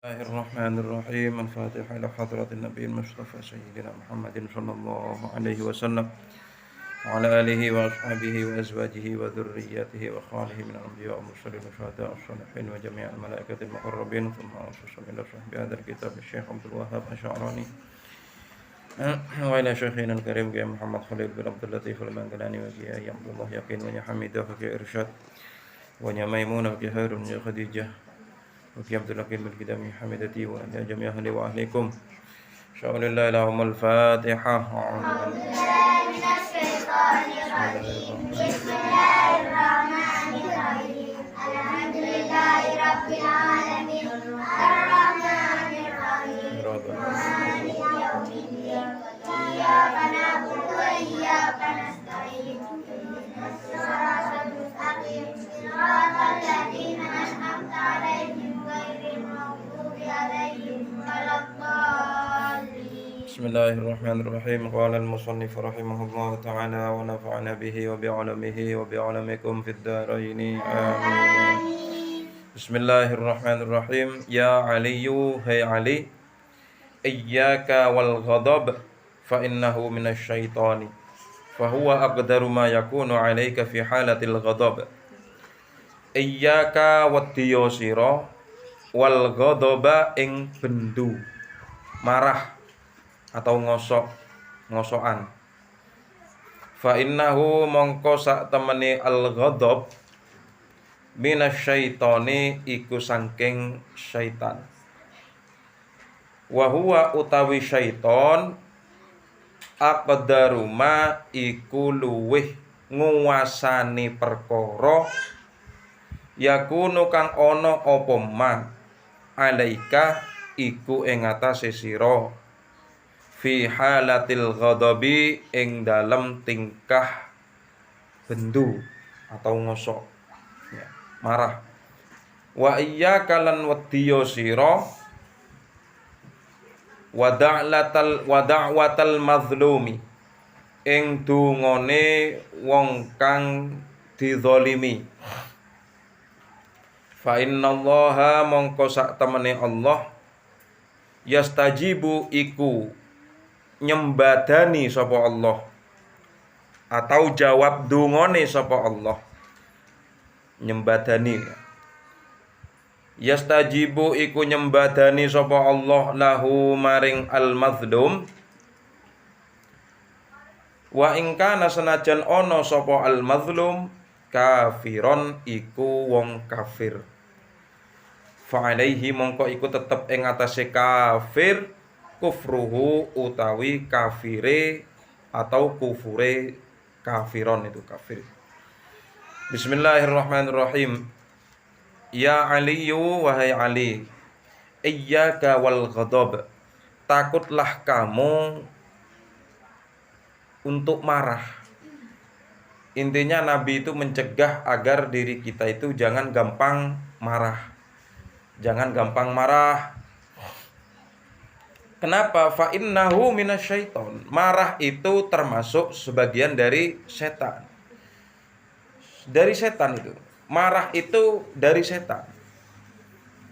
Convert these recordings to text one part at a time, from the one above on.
الله الرحمن الرحيم. الفاتحة إلى حضرة النبي المصطفى سيدنا محمد صلى الله عليه وسلم وعلى آله وأصحابه وأزواجه وذريته وإخوانه من الأنبياء والمرسلين والشهداء والصالحين وجميع الملائكة المقربين ثم خصوصا إلى صاحب هذا الكتاب الشيخ عبد الوهاب الشعراني وإلى شيخنا الكريم يا محمد خليل بن عبد اللطيف البنغلاني ويا عبد الله يقين ويا حميدة ويا إرشاد ويا ميمونة ويا خير ويا خديجة وكي عبد الحكيم بالكتاب حمدتي وأهل جميع أهلي وأهلكم شاء الله لهم الفاتحة. أعوذ بالله من الشيطان الرجيم. بسم الله الرحمن الرحيم. الحمد لله رب العالمين الرحمن الرحيم مالك يوم الدين إياك نعبد وإياك نستعين اهدنا الصراط المستقيم صراط الذين أنعمت عليهم بسم الله الرحمن الرحيم. قال المصنف رحمه الله تعالى ونفعنا به وبعلمه وبعلمكم في الدارين آمين. بسم الله الرحمن الرحيم. يا علي هي علي إياك والغضب فإنه من الشيطان فهو أقدر ما يكون عليك في حالة الغضب. إياك والديوسيرو wal ghadaba ing bendu marah atau ngosokan fa innahu mongko sak temene al ghadab minasyaitani iku saking syaitan wa huwa utawi syaiton aqdaru ma iku luweh nguwasani perkara yakunu kang ana apa ma alaika iku ing atase sira fi halatil ghadabi ing dalem tingkah bendu atau ngosok ya, marah wa iyyaka lan wadiya sira wada'watal mazlumi ing dungane wong kang dizalimi. Fa innallaha mongko sak temene Allah yastajibu iku nyembadani sapa Allah atau jawab dungane sapa Allah nyembadani yastajibu iku nyembadani sapa Allah lahu maring al-mazlum wa ing kana senajan ana sapa al-mazlum kafiron iku wong kafir fa alaihi mongko iku tetep ing atase kafir kufruhu utawi kafire atau kufure kafiron itu kafir. Bismillahirrahmanirrahim. Ya Aliyu wahai Ali iyyaka wal ghadab takutlah kamu untuk marah. Intinya Nabi itu mencegah agar diri kita itu jangan gampang marah. Jangan gampang marah. Kenapa? Fa innahu minasyaiton. Marah itu termasuk sebagian dari setan. Dari setan itu. Marah itu dari setan.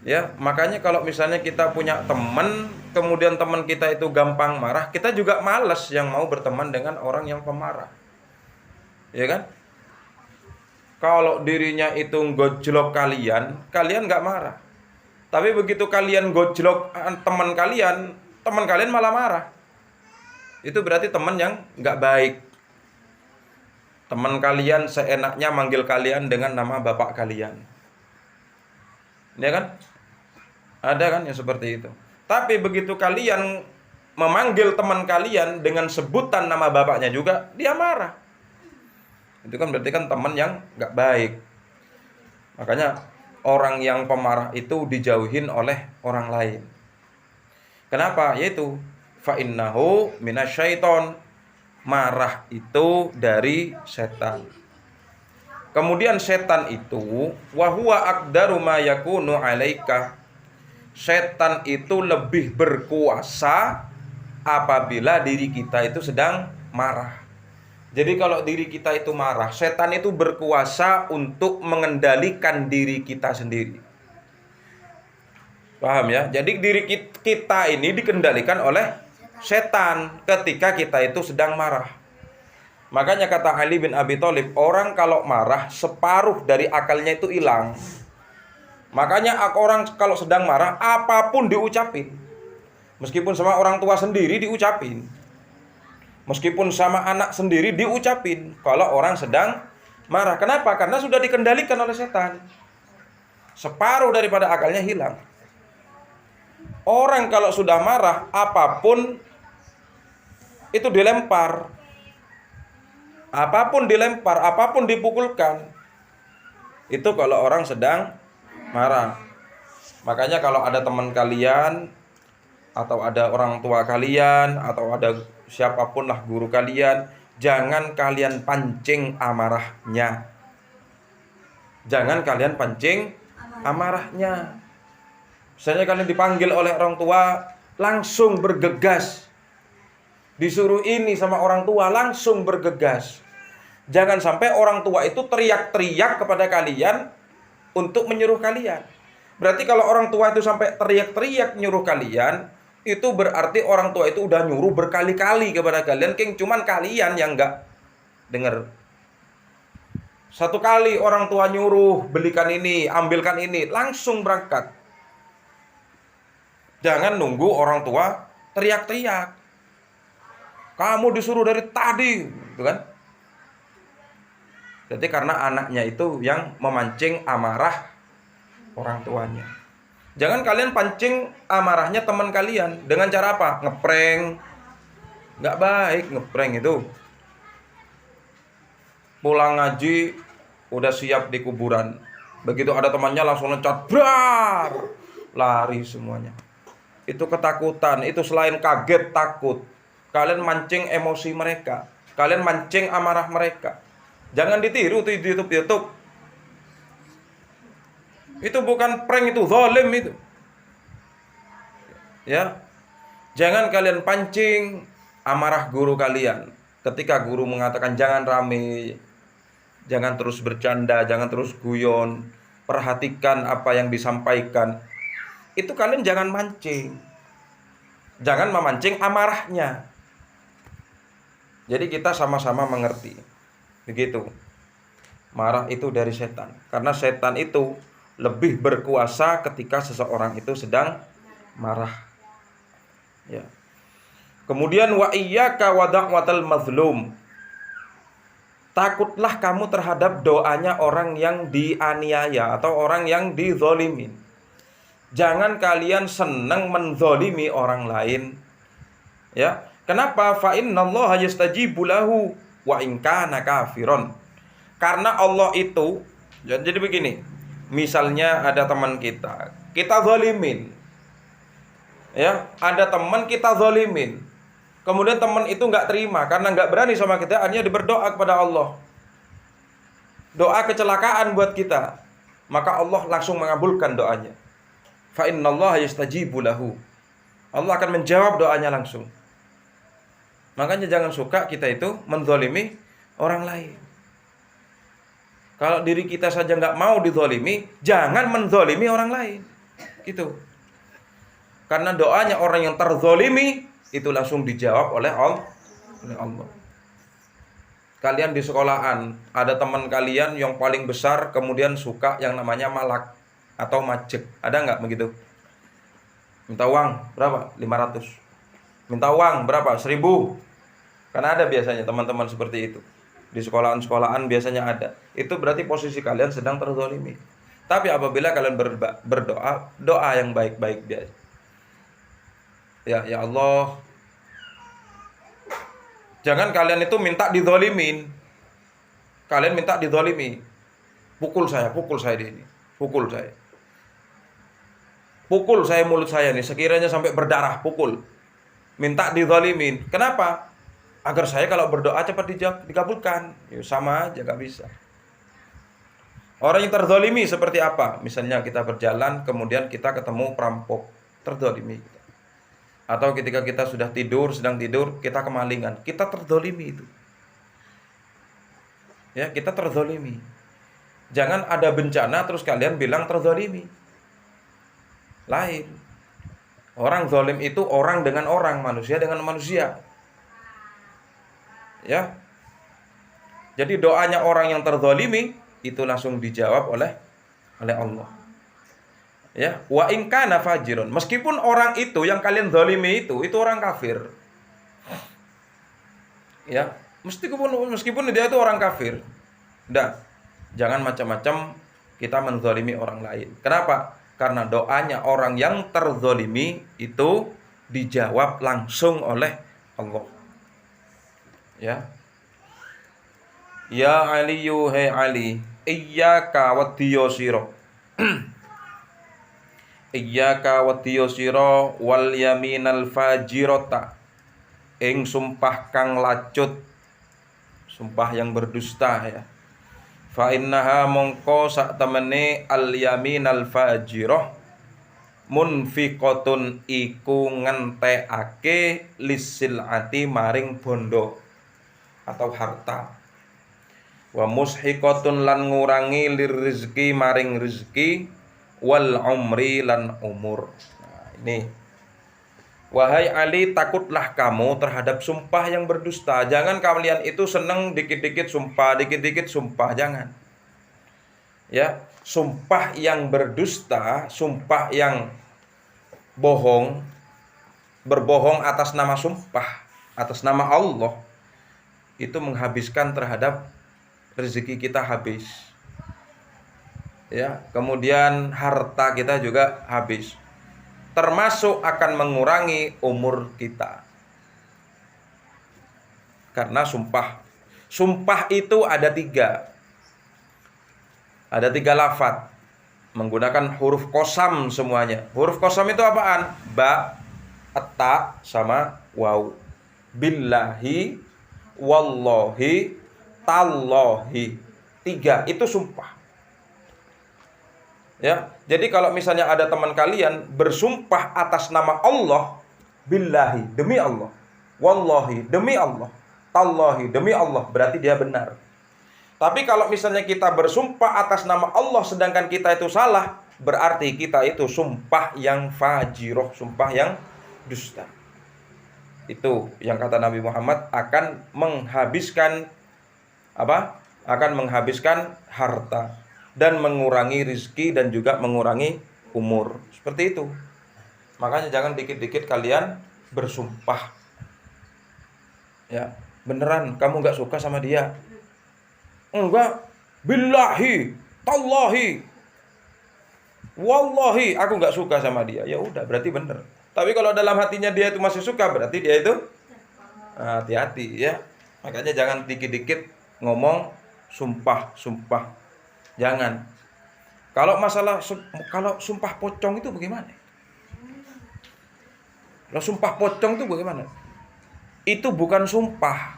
Ya, makanya kalau misalnya kita punya teman, kemudian teman kita itu gampang marah, kita juga malas yang mau berteman dengan orang yang pemarah. Ya kan? Kalau dirinya itu gojlok kalian nggak marah. Tapi begitu kalian gojlok teman kalian malah marah. Itu berarti teman yang nggak baik. Teman kalian seenaknya manggil kalian dengan nama bapak kalian. Ya kan? Ada kan yang seperti itu. Tapi begitu kalian memanggil teman kalian dengan sebutan nama bapaknya juga, dia marah. Itu kan berarti kan teman yang nggak baik. Makanya orang yang pemarah itu dijauhin oleh orang lain. Kenapa? Yaitu fa innahu minasyaiton. Marah itu dari setan. Kemudian setan itu wa huwa aqdaru ma yakunu alaika. Setan itu lebih berkuasa apabila diri kita itu sedang marah. Jadi kalau diri kita itu marah, setan itu berkuasa untuk mengendalikan diri kita sendiri. Paham ya? Jadi diri kita ini dikendalikan oleh setan ketika kita itu sedang marah. Makanya kata Ali bin Abi Thalib, orang kalau marah separuh dari akalnya itu hilang. Makanya orang kalau sedang marah apapun diucapin. Meskipun sama orang tua sendiri diucapin. Meskipun sama anak sendiri diucapin kalau orang sedang marah. Kenapa? Karena sudah dikendalikan oleh setan. Separuh daripada akalnya hilang. Orang kalau sudah marah, apapun itu dilempar. Apapun dilempar, apapun dipukulkan. Itu kalau orang sedang marah. Makanya kalau ada teman kalian, atau ada orang tua kalian, atau ada siapapun lah guru kalian, jangan kalian pancing amarahnya. Jangan kalian pancing amarahnya. Misalnya kalian dipanggil oleh orang tua, langsung bergegas. Disuruh ini sama orang tua, langsung bergegas. Jangan sampai orang tua itu teriak-teriak kepada kalian untuk menyuruh kalian. Berarti kalau orang tua itu sampai teriak-teriak nyuruh kalian, itu berarti orang tua itu udah nyuruh berkali-kali kepada kalian, cuman kalian yang enggak dengar. Satu kali orang tua nyuruh belikan ini, ambilkan ini, langsung berangkat. Jangan nunggu orang tua teriak-teriak. Kamu disuruh dari tadi, gitu kan? Jadi karena anaknya itu yang memancing amarah orang tuanya. Jangan kalian pancing amarahnya teman kalian dengan cara apa? Ngeprank. Nggak baik ngeprank itu. Pulang ngaji udah siap di kuburan. Begitu ada temannya langsung loncat, brar, lari semuanya. Itu ketakutan, itu selain kaget, takut. Kalian mancing emosi mereka, kalian mancing amarah mereka. Jangan ditiru tuh di YouTube. Itu bukan prank, itu zalim itu. Ya. Jangan kalian pancing amarah guru kalian. Ketika guru mengatakan jangan rame, jangan terus bercanda, jangan terus guyon, perhatikan apa yang disampaikan. Itu kalian jangan mancing. Jangan memancing amarahnya. Jadi kita sama-sama mengerti. Begitu. Marah itu dari setan. Karena setan itu lebih berkuasa ketika seseorang itu sedang marah. Ya. Kemudian wa iyyaka wa da'watal mazlum. Takutlah kamu terhadap doanya orang yang dianiaya atau orang yang dizolimin. Jangan kalian senang menzolimi orang lain. Ya, kenapa? Fa innallaha yastajibu lahu wa in kana kafiron. Karena Allah itu, jadi begini. Misalnya ada teman kita zolimin. Ya, ada teman kita zolimin. Kemudian teman itu nggak terima karena nggak berani sama kita, hanya berdoa kepada Allah. Doa kecelakaan buat kita, maka Allah langsung mengabulkan doanya. Fa innallaha yastajibu lahu. Allah akan menjawab doanya langsung. Makanya jangan suka kita itu menzolimi orang lain. Kalau diri kita saja nggak mau dizolimi, jangan menzolimi orang lain. Gitu. Karena doanya orang yang terzolimi itu langsung dijawab oleh Allah. Kalian di sekolahan, ada teman kalian yang paling besar kemudian suka yang namanya malak atau majek. Ada nggak begitu? Minta uang berapa? 500. Minta uang berapa? 1000. Karena ada biasanya teman-teman seperti itu. Di sekolahan-sekolahan biasanya ada. Itu berarti posisi kalian sedang terzolimi. Tapi apabila kalian berdoa, doa yang baik-baik biasa. Ya Allah, jangan kalian itu minta dizolimin. Kalian minta dizolimi. Pukul saya ini. Pukul saya mulut saya nih, sekiranya sampai berdarah, pukul. Minta dizolimin. Kenapa? Agar saya kalau berdoa cepat dikabulkan. Ya, sama aja, gak bisa. Orang yang terzolimi seperti apa? Misalnya kita berjalan, kemudian kita ketemu perampok, terzolimi. Atau ketika kita sudah sedang tidur, kita kemalingan, kita terzolimi itu. Ya, kita terzolimi. Jangan ada bencana terus kalian bilang terzolimi. lain. Orang zalim itu orang dengan orang, manusia dengan manusia. Ya. Jadi doanya orang yang terzalimi itu langsung dijawab oleh Allah. Ya, wa in kana fajirun. Meskipun orang itu yang kalian zalimi itu orang kafir. Ya, meskipun dia itu orang kafir. Enggak. Jangan macam-macam kita menzalimi orang lain. Kenapa? Karena doanya orang yang terzalimi itu dijawab langsung oleh Allah. Ya. Ya Aliyu, hai Ali, iyyaka wadiyosiro. Iyyaka wadiyosiro wal yaminal fajirota. Ing sumpah kang lacut, sumpah yang berdusta ya. Fa innaha mongko sak temene al yaminal fajiroh munfiqatun iku ngentekake lisilati maring bondo atau harta. Wa mushiqatun lan ngurangi lirizki maring rezeki wal umri lan umur. Nah, ini. Wahai Ali, takutlah kamu terhadap sumpah yang berdusta. Jangan kalian itu senang dikit-dikit sumpah, jangan. Ya, sumpah yang berdusta, sumpah yang bohong, berbohong atas nama sumpah, atas nama Allah, itu menghabiskan terhadap rezeki kita habis. Ya, kemudian harta kita juga habis. Termasuk akan mengurangi umur kita. Karena sumpah. Sumpah itu ada 3. Ada 3 lafadz. Menggunakan huruf qasam semuanya. Huruf qasam itu apaan? Ba, ta, sama waw. Billahi, wallahi, tallahi. 3 itu sumpah. Ya, jadi kalau misalnya ada teman kalian bersumpah atas nama Allah, billahi, demi Allah, wallahi, demi Allah, tallahi, demi Allah, berarti dia benar. Tapi kalau misalnya kita bersumpah atas nama Allah sedangkan kita itu salah, berarti kita itu sumpah yang fajiroh, sumpah yang dusta. Itu yang kata Nabi Muhammad akan menghabiskan apa? Akan menghabiskan harta dan mengurangi rizki dan juga mengurangi umur. Seperti itu. Makanya jangan dikit-dikit kalian bersumpah. Ya, beneran kamu gak suka sama dia? Enggak, billahi, tallahi, wallahi, aku gak suka sama dia. Ya udah, berarti bener. Tapi kalau dalam hatinya dia itu masih suka, berarti dia itu hati-hati ya. Makanya jangan dikit-dikit ngomong sumpah. Jangan. Kalau sumpah pocong itu bagaimana? Kalau sumpah pocong itu bagaimana? Itu bukan sumpah.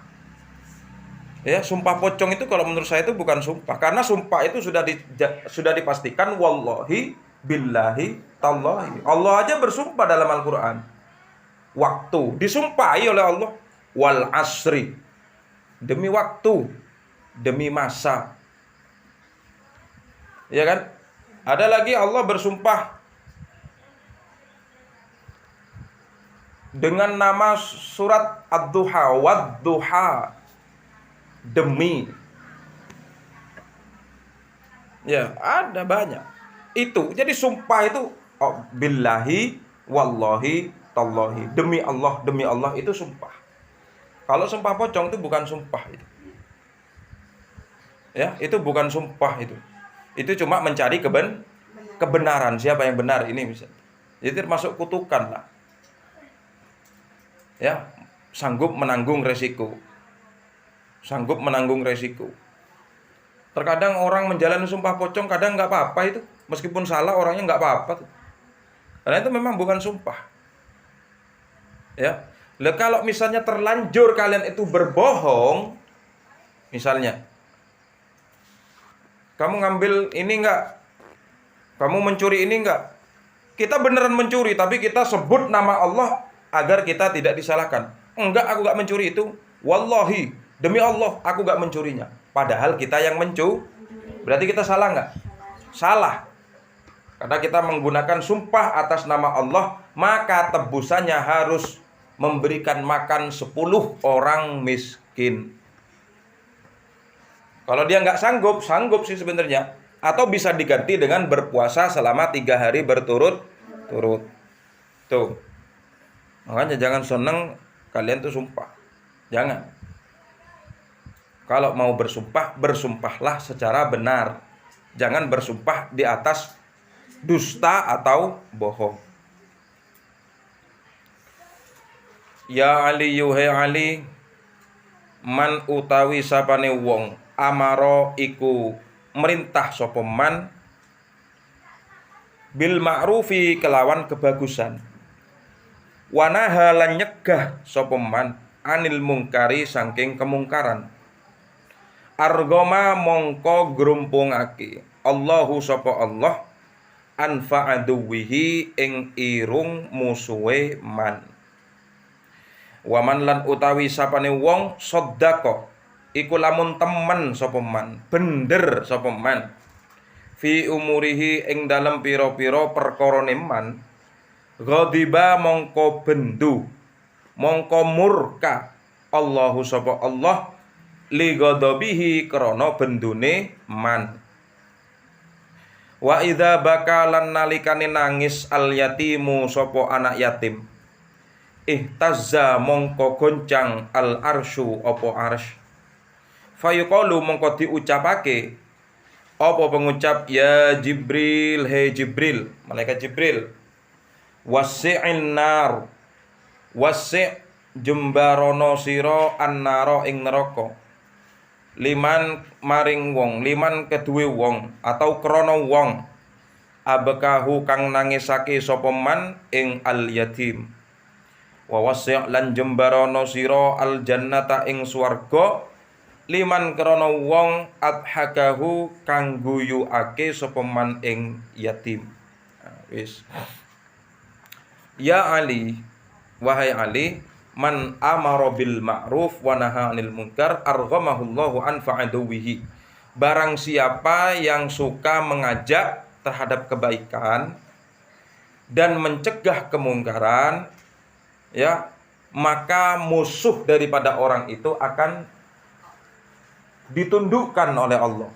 Ya, sumpah pocong itu kalau menurut saya itu bukan sumpah. Karena sumpah itu sudah dipastikan wallahi, billahi, tallahi. Allah aja bersumpah dalam Al-Qur'an. Waktu disumpahi oleh Allah, wal asri. Demi waktu, demi masa. Ya kan? Ada lagi Allah bersumpah dengan nama surat Ad-Duha, wad-duha, demi. Ya, ada banyak. Itu. Jadi sumpah itu billahi, wallahi, tallahi. Demi Allah itu sumpah. Kalau sumpah pocong itu bukan sumpah itu. Ya, itu bukan sumpah itu. Itu cuma mencari kebenaran, siapa yang benar ini misalnya. Jadi termasuk kutukan lah. Ya, sanggup menanggung resiko. Terkadang orang menjalani sumpah pocong kadang nggak apa-apa itu, meskipun salah orangnya nggak apa-apa tuh. Karena itu memang bukan sumpah. Ya, kalau misalnya terlanjur kalian itu berbohong, misalnya kamu ngambil ini enggak? Kamu mencuri ini enggak? Kita beneran mencuri, tapi kita sebut nama Allah agar kita tidak disalahkan. Enggak, aku enggak mencuri itu. Wallahi, demi Allah, aku enggak mencurinya. Padahal kita yang mencuri. Berarti kita salah enggak? Salah. Karena kita menggunakan sumpah atas nama Allah, maka tebusannya harus memberikan makan 10 orang miskin. Kalau dia nggak sanggup sih sebenarnya. Atau bisa diganti dengan berpuasa selama 3 hari berturut-turut. Tuh. Makanya jangan seneng kalian tuh sumpah. Jangan. Kalau mau bersumpah, bersumpahlah secara benar. Jangan bersumpah di atas dusta atau bohong. Ya Ali yuhe Ali, man utawi sapane wong amaro iku merintah sapa man bil ma'rufi kelawan kebagusan, wanaha lan nyegah sapa man anil mungkari saking kemungkaran, argoma mongko grumpungake Allahu sapa Allah anfa'aduwihi ing irung musuhe man. Waman lan utawi sapane wong sedekah iku lamun temen sapa man, bener sapa man fi umurihi ing dalem pira-pira perkarane man, ghadiba mongko bendu mongko murka Allahu sapa Allah li ghadabihi krana bendune man. Wa idza bakalan nalikane nangis al yatimu sapa anak yatim, ihtazza mongko goncang al arsyu apa arsy, fayuqalu mongko diucapake apa pengucap ya Jibril, hei Jibril, malaikat Jibril, wasi'in nar, wasi' jembarono sira annara ing neraka, liman maring wong, liman keduwe wong atau krana wong abekahu kang nangisake sapa man ing al yatim, wa wasi' lan jembarono sira al jannata ing swarga liman krana wong adhakahu kang guyuake sapa man ing yatim. Wis. Ya Ali, wahai Ali, man amara bil ma'ruf wa naha 'anil munkar arghamahullahu an fa'aduwihi. Barang siapa yang suka mengajak terhadap kebaikan dan mencegah kemungkaran, ya, maka musuh daripada orang itu akan ditundukkan oleh Allah.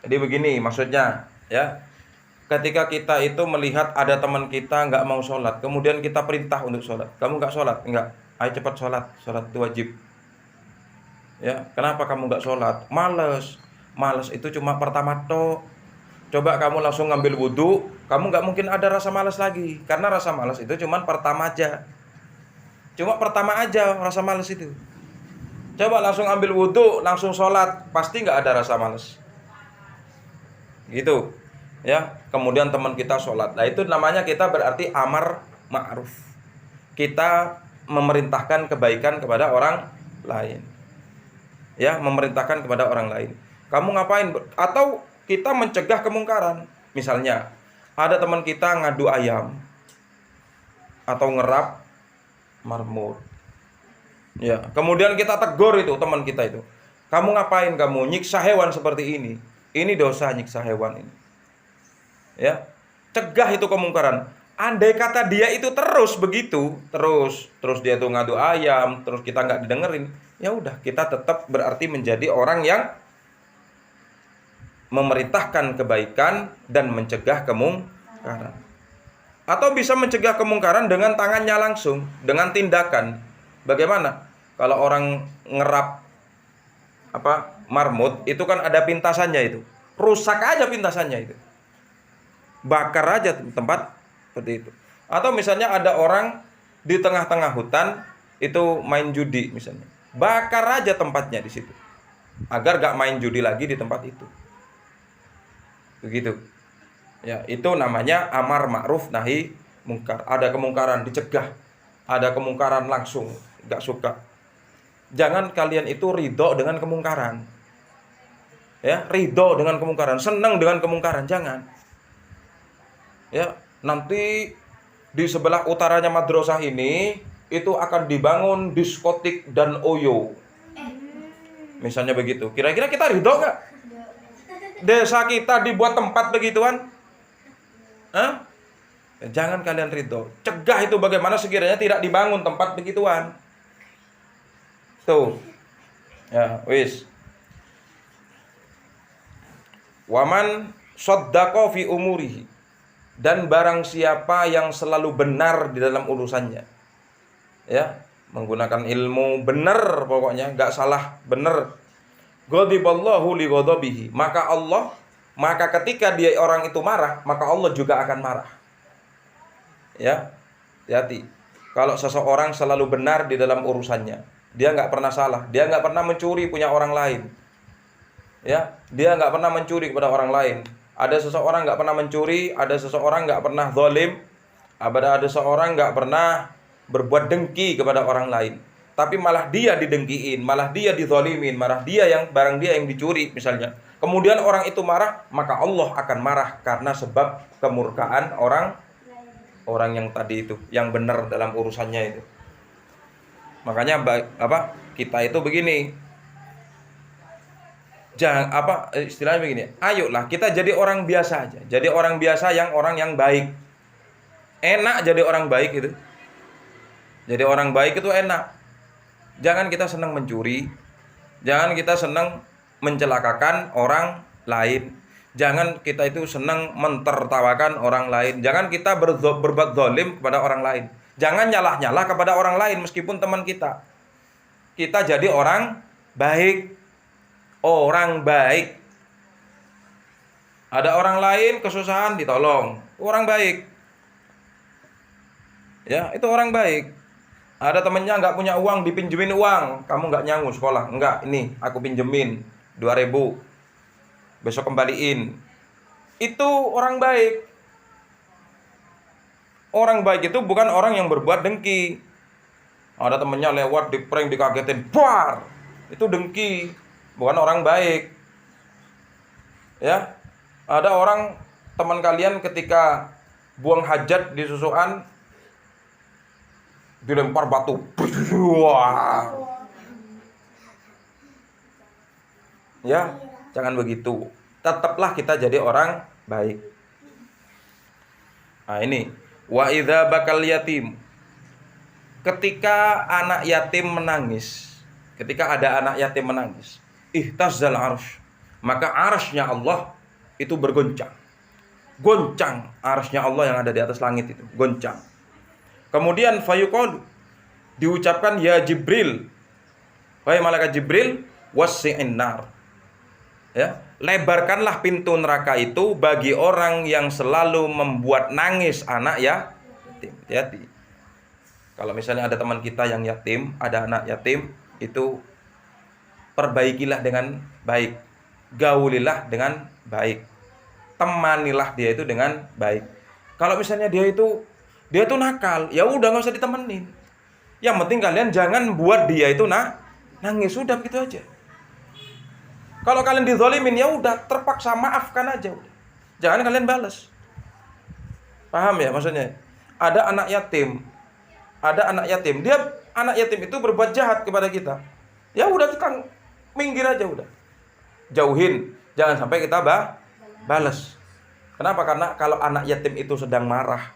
Jadi begini maksudnya, ya. Ketika kita itu melihat ada teman kita nggak mau sholat, kemudian kita perintah untuk sholat, kamu nggak sholat, nggak, ayo cepat sholat, sholat itu wajib. Ya, kenapa kamu nggak sholat? Males itu cuma pertama toh. Coba kamu langsung ngambil wudhu, kamu nggak mungkin ada rasa malas lagi, karena rasa malas itu cuma pertama aja, rasa malas itu. Coba langsung ambil wudhu, langsung sholat, pasti nggak ada rasa malas. Gitu. Ya, kemudian teman kita sholat. Nah itu namanya kita berarti amar ma'ruf. Kita memerintahkan kebaikan kepada orang lain. Ya, memerintahkan kepada orang lain. Kamu ngapain? Atau kita mencegah kemungkaran. Misalnya, ada teman kita ngadu ayam atau ngerap marmut. Ya, kemudian kita tegur itu teman kita itu. Kamu ngapain kamu nyiksa hewan seperti ini? Ini dosa nyiksa hewan ini. Ya, cegah itu kemungkaran. Andai kata dia itu terus begitu, terus dia tuh ngadu ayam, terus kita nggak didengerin, ya udah kita tetap berarti menjadi orang yang memerintahkan kebaikan dan mencegah kemungkaran. Atau bisa mencegah kemungkaran dengan tangannya langsung, dengan tindakan. Bagaimana? Kalau orang ngerap marmut, itu kan ada pintasannya itu. Rusak aja pintasannya itu. Bakar aja tempat seperti itu. Atau misalnya ada orang di tengah-tengah hutan itu main judi misalnya. Bakar aja tempatnya di situ. Agar gak main judi lagi di tempat itu. Begitu. Ya, itu namanya amar ma'ruf nahi mungkar. Ada kemungkaran dicegah. Ada kemungkaran langsung gak suka. Jangan kalian itu ridho dengan kemungkaran. Ya, ridho dengan kemungkaran, senang dengan kemungkaran, jangan. Ya, nanti di sebelah utaranya madrasah ini itu akan dibangun diskotik dan oyo. Misalnya begitu. Kira-kira kita ridho nggak? Desa kita dibuat tempat begituan? Hah? Jangan kalian ridho. Cegah itu bagaimana sekiranya tidak dibangun tempat begituan. Tuh. Ya, wis. Waman shaddaqa fi umurihi. Dan barang siapa yang selalu benar di dalam urusannya. Ya, menggunakan ilmu benar pokoknya, enggak salah, benar. Ghadiballahu li ghadabihi. Maka ketika dia orang itu marah, maka Allah juga akan marah. Ya, hati-hati. Kalau seseorang selalu benar di dalam urusannya, dia nggak pernah salah, dia nggak pernah mencuri punya orang lain. Ya, dia nggak pernah mencuri kepada orang lain. Ada seseorang nggak pernah mencuri, ada seseorang nggak pernah zalim, ada seseorang nggak pernah berbuat dengki kepada orang lain. Tapi malah dia didengkiin, malah dia dizalimin, malah dia yang barang dia yang dicuri misalnya. Kemudian orang itu marah, maka Allah akan marah karena sebab kemurkaan orang yang tadi itu, yang benar dalam urusannya itu. Makanya kita itu begini. Jangan istilahnya begini. Ayolah kita jadi orang biasa aja. Jadi orang biasa orang yang baik. Enak jadi orang baik itu. Jadi orang baik itu enak. Jangan kita senang mencuri. Jangan kita senang mencelakakan orang lain. Jangan kita itu senang mentertawakan orang lain. Jangan kita berbuat zalim kepada orang lain. Jangan nyalah-nyalah kepada orang lain meskipun teman kita. Kita jadi orang baik. Orang baik. Ada orang lain kesusahan ditolong. Orang baik. Ya, itu orang baik. Ada temennya nggak punya uang, dipinjemin uang. Kamu nggak nyangu sekolah. Enggak, ini aku pinjemin 2.000. Besok kembaliin. Itu orang baik. Orang baik itu bukan orang yang berbuat dengki. Ada temennya lewat, diprank, dikagetin, bar. Itu dengki, bukan orang baik. Ya. Ada orang teman kalian ketika buang hajat di susuan dilempar batu. Wah. Ya, jangan begitu. Tetaplah kita jadi orang baik. Nah ini, wa idza bakal yatim. Ketika anak yatim menangis, ketika ada anak yatim menangis, ihtazzal arsh, maka arshnya Allah itu bergoncang. Goncang arshnya Allah yang ada di atas langit itu, goncang. Kemudian fayuqalu, diucapkan ya Jibril, wahai malaikat Jibril, wasi'in nar. Ya, lebarkanlah pintu neraka itu bagi orang yang selalu membuat nangis anak yatim. Hati-hati. Kalau misalnya ada teman kita yang yatim, ada anak yatim, itu perbaikilah dengan baik. Gaulilah dengan baik. Temanilah dia itu dengan baik. Kalau misalnya dia itu nakal, ya udah nggak usah ditemenin. Yang penting kalian jangan buat dia itu nangis, sudah begitu aja. Kalau kalian dizalimin, ya udah terpaksa maafkan aja udah. Jangan kalian balas. Paham ya maksudnya? Ada anak yatim. Dia anak yatim itu berbuat jahat kepada kita. Ya udah kita minggir aja udah. Jauhin, jangan sampai kita balas. Kenapa? Karena kalau anak yatim itu sedang marah,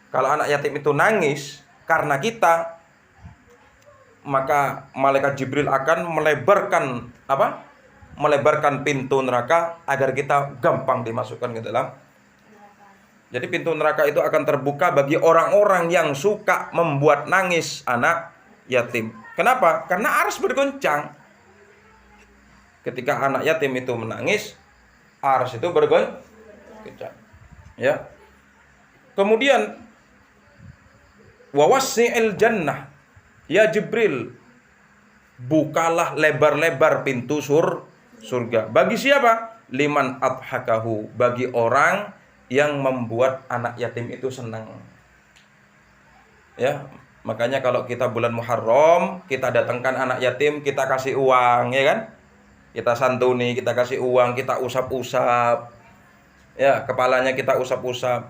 kalau anak yatim itu nangis karena kita, maka malaikat Jibril akan melebarkan pintu neraka agar kita gampang dimasukkan ke dalam. Jadi pintu neraka itu akan terbuka bagi orang-orang yang suka membuat nangis anak yatim. Kenapa? Karena arsy bergoncang. Ketika anak yatim itu menangis, arsy itu bergoncang. Ya. Kemudian wawasi'il jannah, ya Jibril, bukalah lebar-lebar pintu surga. Bagi siapa? Liman adhakahu, bagi orang yang membuat anak yatim itu senang. Ya, makanya kalau kita bulan Muharram, kita datangkan anak yatim, kita kasih uang, ya kan? Kita santuni, kita kasih uang, kita usap-usap. Ya, kepalanya kita usap-usap.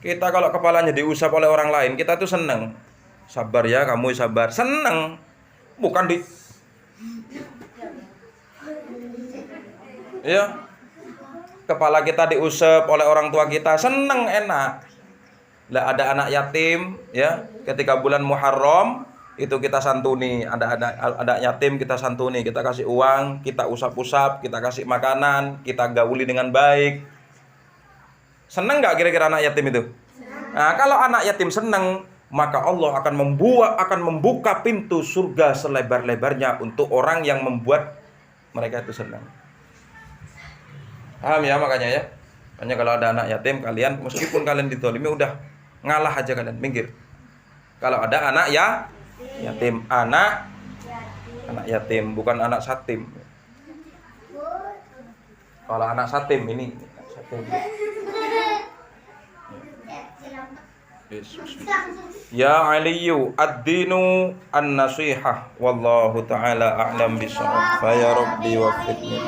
Kita kalau kepalanya diusap oleh orang lain, kita tuh senang. Sabar ya, kamu sabar. Senang. Bukan Ya. kepala kita diusap oleh orang tua kita, seneng, enak. Lah ada anak yatim ya, ketika bulan Muharram itu kita santuni, ada yatim kita santuni, kita kasih uang, kita usap-usap, kita kasih makanan, kita gauli dengan baik. Seneng nggak kira-kira anak yatim itu? Nah, kalau anak yatim seneng, maka Allah akan membuka pintu surga selebar-lebarnya untuk orang yang membuat mereka itu senang. Paham ya makanya ya? Makanya kalau ada anak yatim, kalian meskipun kalian ditolimi, udah ngalah aja, kalian minggir. Kalau ada anak yatim, anak yatim, bukan anak satim. Kalau anak satim ini satim. Ya Aliyu ad-dinu an-nasihah wallahu ta'ala a'lam bishawab. Fa ya rabbi waffiqni.